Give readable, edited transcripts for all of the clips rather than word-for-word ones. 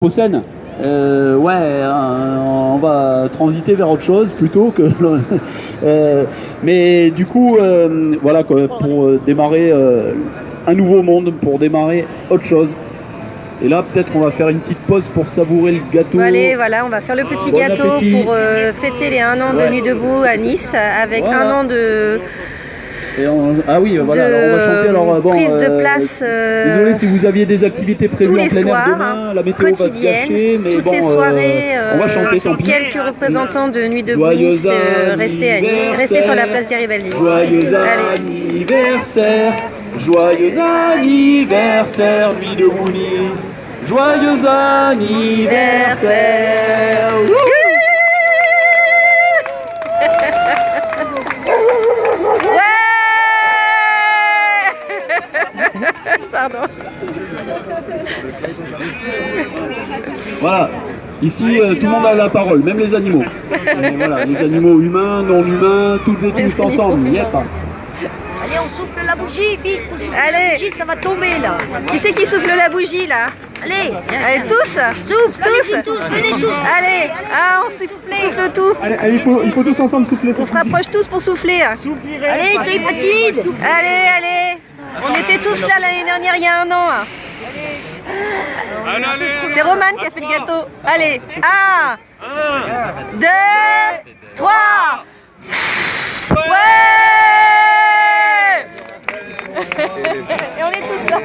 Posen, on va transiter vers autre chose plutôt que. Mais du coup, voilà quoi, pour démarrer un nouveau monde, pour démarrer autre chose. Et là, peut-être on va faire une petite pause pour savourer le gâteau. Bon, allez, voilà, on va faire le petit gâteau appétit. Pour fêter les 1 an de Nuit debout à Nice, avec voilà. 1 an de. Ah oui, voilà, alors on va chanter. Alors, bon, prise de place. Désolé si vous aviez des activités prévues en plein air demain, la météo va se gâcher, mais toutes bon, les soirées, on va chanter sans pis. Quelques représentants de Nuit debout Nice restez sur la place Garibaldi. Joyeux anniversaire, joyeux anniversaire, Nuit debout Nice, joyeux anniversaire. Pardon. Voilà, ici tout le monde a la parole, même les animaux. Voilà, les animaux humains, non humains, toutes et tous ensemble. Yep. Allez, on souffle la bougie, vite, faut souffler allez. La bougie, ça va tomber là. Qui c'est qui souffle la bougie là? Allez, allez tous. Souffle, tous, venez tous. Allez, ah, on souffle tout. Allez, il faut tous ensemble souffler. On se rapproche tous pour souffler. Allez, soyez pas timides. Allez. On était tous là l'année dernière, il y a 1 an. C'est Roman qui a fait le gâteau. Allez, 1, 2, 3. Ouais. Et on est tous là.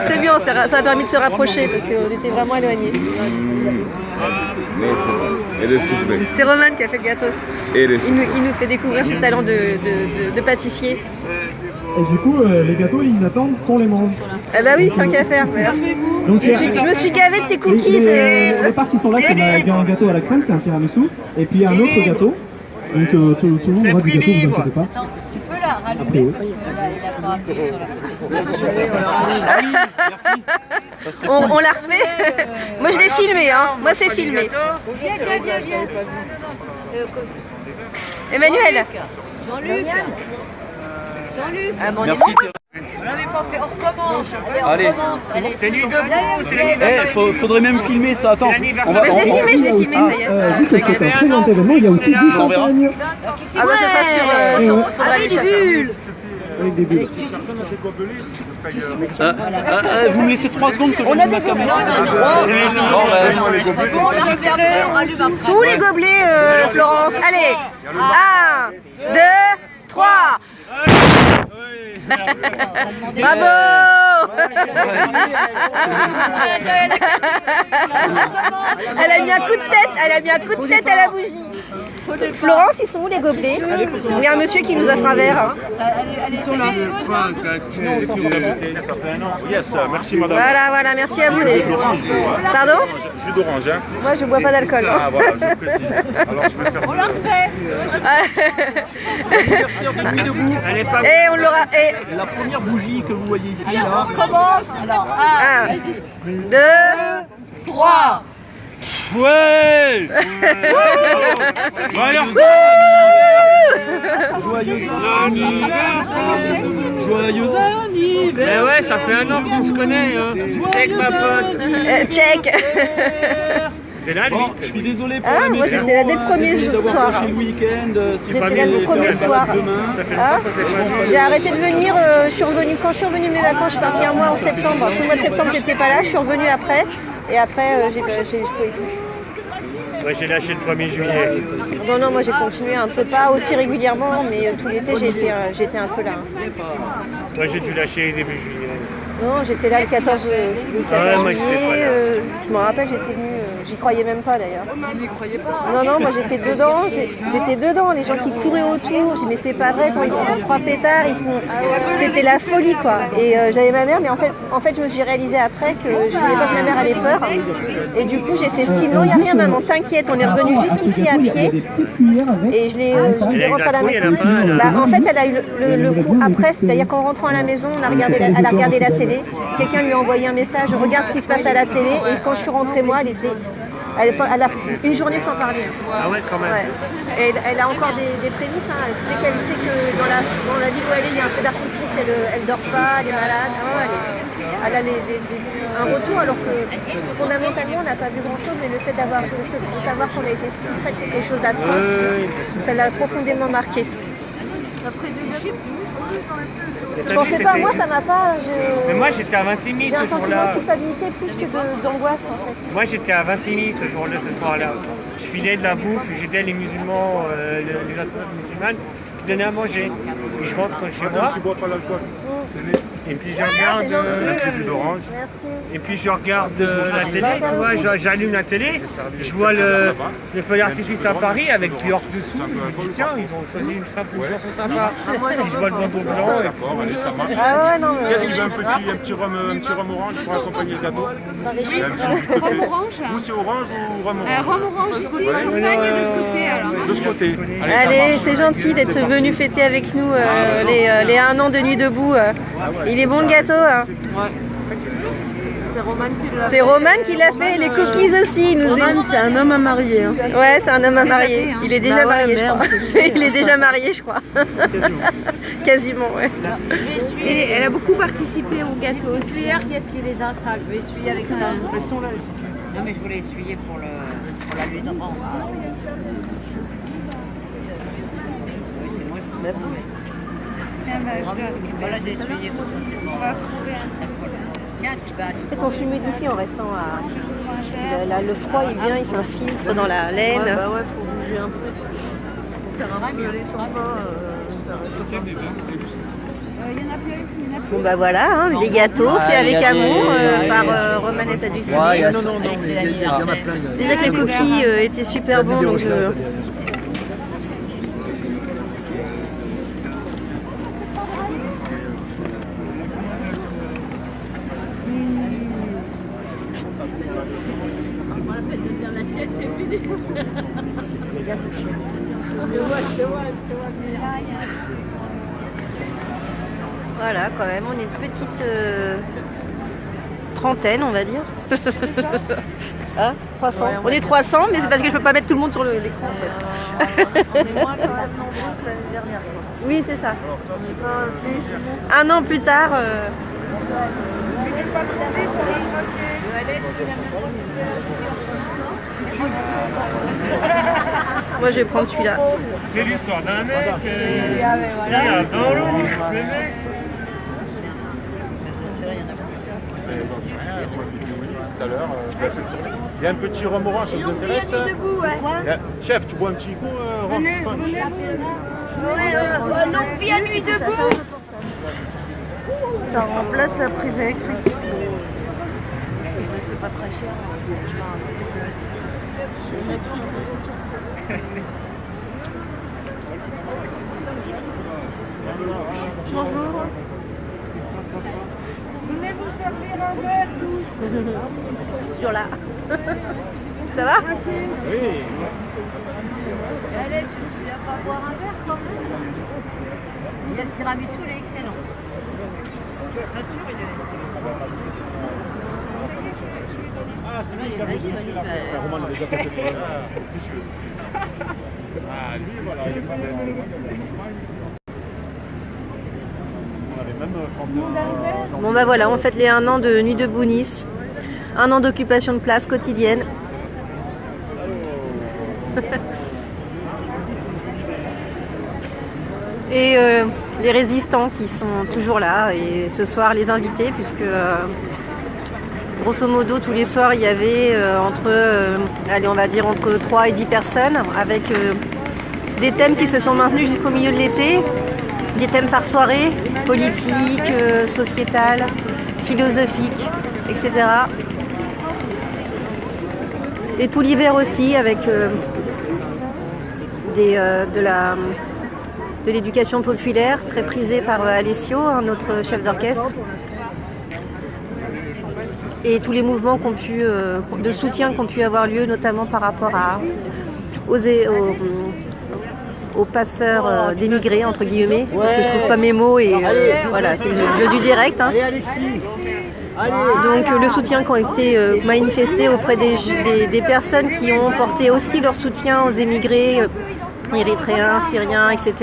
C'est bien, ça a permis de se rapprocher parce qu'on était vraiment éloignés. Et de souffler. C'est Roman qui a fait le gâteau. Et de il nous fait découvrir ses talents de pâtissier. Et du coup, les gâteaux, ils attendent qu'on les mange. Ah bah oui, tant qu'à faire. Donc, je me suis gavée de tes cookies. Les parts qui sont là, c'est un gâteau à la crème, c'est un tiramisu. Et puis un autre gâteau. Donc tout le monde aura du gâteau, vous inquiétez pas. Tu peux la rallumer on l'a refait. Moi je l'ai filmé, hein. Moi c'est filmé. Viens. Emmanuel. Jean-Luc. Ah bon, merci. On n'avait pas fait, on recommence. Allez. C'est Nuit debout, c'est l'anniversaire. Faudrait même filmer ça. Attends. Je l'ai filmé, ça y est. Vu que c'est un très grand événement, il y a aussi du champagne. Ah bah ça sera sur Avec des bulles. Avec des bulles. Vous me laissez 3 secondes que je mets ma caméra. Tous les gobelets, Florence. Allez. 1, 2, 3. Bravo. Elle a mis un coup de tête, à la bougie. Florence, ils sont où les gobelets? Il y a un monsieur qui nous offre un verre. Elles sont là. Yes, merci madame. Voilà, merci à vous. Pardon? Jus d'orange, hein? Moi je bois pas d'alcool. Ah voilà, je précise. Alors je vais faire. On la refait. Et on l'aura. La première bougie que vous voyez ici. Alors on recommence. Alors 1, 2, 3. Ouais. Joyeux anniversaire. Mais ouais, ça fait 1 an qu'on se connaît, hein. Check ma pote. check. T'es là, Bon, je suis désolé pour Ah, la moi météo, j'étais là dès le premier soir. le week-end. J'étais là le premier soir. Ah, j'ai arrêté de venir. Quand je suis revenue de mes vacances, je suis partie 1 mois en septembre. Tout le mois de septembre, j'étais pas là. Je suis revenue après. Et après, je pouvais plus. Ouais, j'ai lâché le 1er juillet. Non, moi j'ai continué un peu, pas aussi régulièrement, mais tout l'été j'étais un peu là. Moi j'ai dû lâcher début juillet. Non, j'étais là le 14 moi, j'étais pas juillet. là. Je me rappelle, j'étais venue. J'y croyais même pas d'ailleurs. On n'y croyait pas. Non, moi j'étais dedans. J'étais dedans. Les gens qui couraient autour. Je dis mais c'est pas vrai. Quand ils entendent 3 pétards, ils font. C'était la folie quoi. Et j'avais ma mère, mais en fait, je me suis réalisé après que je voulais pas que ma mère allait peur. Et du coup, j'ai fait style non, y a rien, maman, t'inquiète. On est revenu jusqu'ici à pied. Et je l'ai rentré à la maison. En fait, elle a eu le coup après, c'est-à-dire qu'en rentrant à la maison, elle a regardé la télé. Quelqu'un lui a envoyé un message, regarde ce qui se passe à la télé. Et quand je suis rentrée moi, elle a une journée sans parler. Ah ouais, quand même. Ouais. Et elle a encore des prémices. Hein. Dès qu'elle sait que dans la ville où elle est, il y a un feu d'artifice, elle dort pas, elle est malade. Oh, un retour alors que fondamentalement on n'a pas vu grand chose, mais le fait de savoir qu'on a été si près de quelque chose d'atroce, ça l'a profondément marqué. Je pensais pas, moi ça m'a pas. Mais moi j'étais à Vintimille J'ai un ce sentiment jour-là. de culpabilité plus que d'angoisse en fait. Moi j'étais à Vintimille ce soir-là. Je filais de la bouffe, j'aidais les musulmans, les associations musulmanes qui donnaient à manger. Et je rentre chez moi. Et puis je regarde. Merci. Et puis je regarde la télé, tu vois, j'allume la télé, je vois le feu d'artifice à Paris avec New York dessous, je me dis tiens, ils ont choisi une simple chanson sympa. Je vois le bandeau blanc. D'accord, allez, ça marche. Ah ouais, non, mais. Qu'est-ce qu'il veut, un petit rhum orange pour accompagner le gâteau? Rhum orange. Vous c'est orange ou rhum orange? Rhum orange ici, champagne de ce côté alors. De ce côté. Allez, c'est gentil d'être venu fêter avec nous les 1 an de Nuit debout. Il est bon le gâteau. Hein. C'est Roman qui l'a fait, les cookies aussi. Roman, c'est un homme à marier. Hein. Ouais, c'est un homme à marier. Il est déjà marié, je crois. Il est déjà marié, je crois. Quasiment, ouais. Et elle a beaucoup participé au gâteau aussi. Qu'est-ce qui les a sales? Je vais essuyer avec ça. Non, mais je voulais essuyer pour la nuit d'avant. Tiens, bah, Voilà, j'ai essuyé. on va trouver un truc. Tiens, tu vas. En fait, on s'humidifie en restant à. Le froid, il vient, il s'infiltre dans la laine. Ouais, bah ouais, faut bouger un peu. Faut faire un peu les sympas, ça réchauffe. Il y en a plus. Bon bah voilà, hein, les gâteaux faits avec amour par Roman et Sadussi. Déjà que les coquilles étaient super bons, donc voilà, quand même, on est une petite trentaine, on va dire. Hein, 300. Ouais, on est 300, mais c'est parce que je peux pas mettre tout le monde sur l'écran. En fait. On est moins quand même nombreux que l'année dernière. Quoi. Oui, c'est ça. Alors ça c'est Pas des 1 an plus tard. Moi, je vais prendre celui-là. C'est l'histoire d'un mec qui a dans l'eau, le mec. tout à l'heure. Il y a un petit rhum orange, ça vous intéresse? Chef, tu bois un petit coup rhum punch? Non, bien nuit debout. Ça remplace la prise électrique. C'est pas très cher. Bonjour. Venez vous servir un verre tous. Toujours là. Ça va? Oui. Allez, si tu viens pas boire un verre quand même. Il y a le tiramisu, il est excellent. Je t'assure, il est excellent. Ah, c'est lui qui a besoin de Roman a déjà passé pour Ah, lui, voilà. On avait même Bon bah voilà, on fête les 1 an de Nuit debout Nice. 1 an d'occupation de place quotidienne. Et les résistants qui sont toujours là, et ce soir les invités, puisque grosso modo tous les soirs il y avait entre 3 et 10 personnes, avec des thèmes qui se sont maintenus jusqu'au milieu de l'été, des thèmes par soirée, politiques, sociétales, philosophiques, etc. Et tout l'hiver aussi, avec de l'éducation populaire, très prisée par Alessio, notre chef d'orchestre. Et tous les mouvements de soutien qui ont pu avoir lieu, notamment par rapport aux passeurs d'émigrés, entre guillemets, parce que je trouve pas mes mots, et voilà, c'est le jeu du direct. Hein. Donc le soutien qui a été manifesté auprès des personnes qui ont porté aussi leur soutien aux émigrés érythréens, syriens, etc.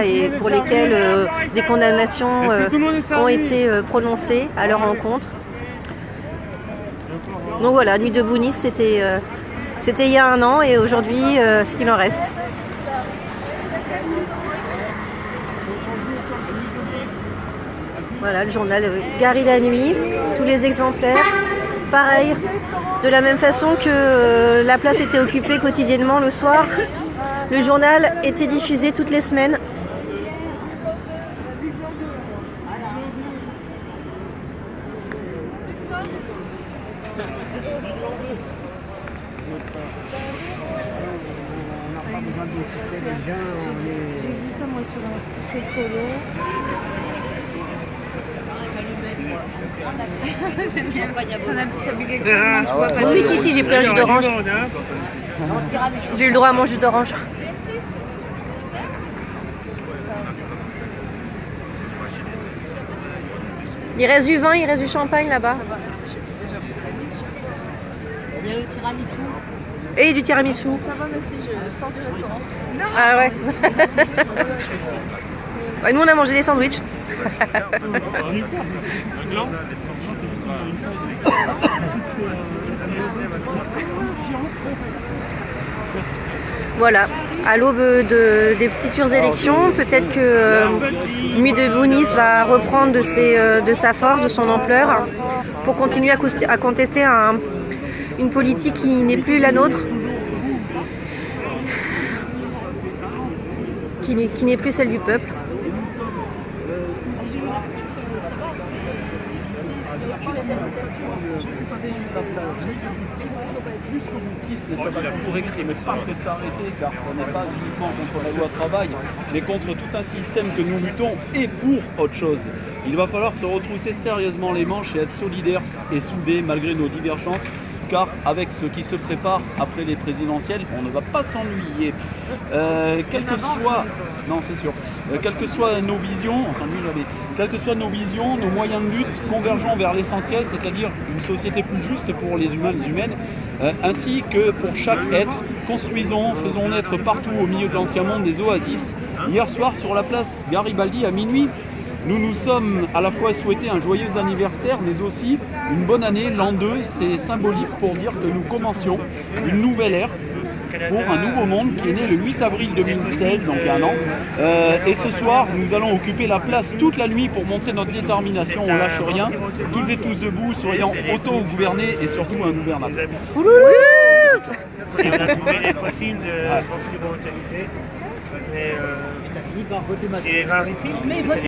et pour lesquels des condamnations ont été prononcées à leur encontre. Donc voilà, Nuit debout Nice, c'était il y a un an et aujourd'hui, ce qu'il en reste. Voilà, le journal Gary la nuit, tous les exemplaires. Pareil, de la même façon que la place était occupée quotidiennement le soir, le journal était diffusé toutes les semaines. J'ai vu ça moi sur un site écolo. J'aime bien. T'as bu quelque chose? Non, tu bois pas. Oui, si, j'ai pris un jus d'orange. J'ai eu le droit à mon jus d'orange. Il reste du vin, il reste du champagne là-bas. Il y a le tiramisu. Et du tiramisu. Ça va, merci, je sors du restaurant. Ah ouais. Ouais, nous on a mangé des sandwichs. Voilà, à l'aube des futures élections, peut-être que Nuit debout Nice va reprendre de sa force, de son ampleur, pour continuer à contester une politique qui n'est plus la nôtre, qui n'est plus celle du peuple. Ça va toujours écrire, mais pas que s'arrêter, car ce n'est pas uniquement contre la loi travail, mais contre tout un système que nous luttons et pour autre chose. Il va falloir se retrousser sérieusement les manches et être solidaires et soudés malgré nos divergences, car avec ce qui se prépare après les présidentielles, on ne va pas s'ennuyer. Quelles que soient, non c'est sûr, quelles que soient nos visions, on s'ennuie jamais. Quelles que soient nos visions, nos moyens de lutte, convergeons vers l'essentiel, c'est-à-dire une société plus juste pour les humains et les humaines, ainsi que pour chaque être. Construisons, faisons naître partout au milieu de l'ancien monde des oasis. Hier soir sur la place Garibaldi à minuit, nous nous sommes à la fois souhaité un joyeux anniversaire, mais aussi une bonne année, l'an 2. C'est symbolique pour dire que nous commencions une nouvelle ère pour un nouveau monde qui est né le 8 avril 2016, donc il y a un an. Et ce soir, nous allons occuper la place toute la nuit pour montrer notre détermination, on lâche rien. Toutes et tous debout, soyons auto-gouvernés et surtout ingouvernables. Et on a trouvé des fossiles de bonne qualité. Et rarissimes.